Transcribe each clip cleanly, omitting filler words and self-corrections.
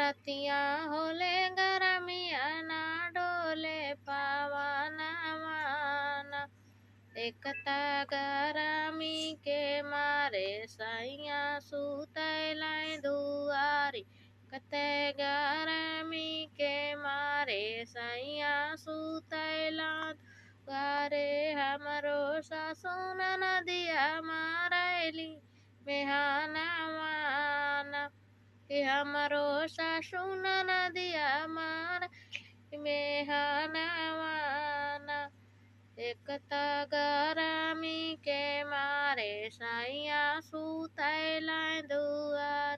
रातियाँ होले गरमिया ना डोले पावाना माना। एकता गरमी के मारे सैया सुतैलै दुआरी। कते गरमी के मारे सैया सुतैला दुआरे। हमरो सासु ननदिया मारैली मेहनवा ना। कि हमरो सासु ननदिया मारैली मेहनवा ना। एकता गरमी के मारे सैया सुतैलै दुआर।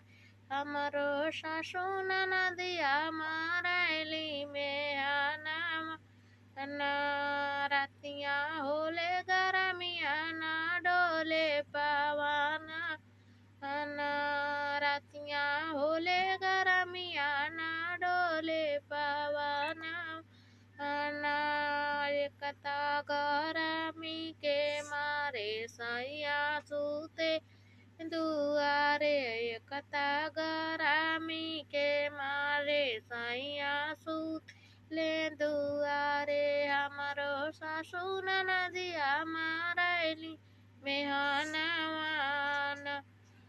हमरो सासु ननदिया मारैली मेहनवा ना। रातियाँ होले गरमिया ना डोले पवना ना। रातियाँ होले गरमिया ना डोले पवना ना। एकता गरमी के मारे सैया सुते दुआरे। एकता गरमी के मारे सैया सुतले दुआरे। हमरो सासु ननदिया मारैली मेहनवा ना।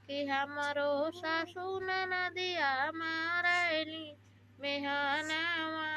कि हमरो सासु ननदिया मारैली मेहनवा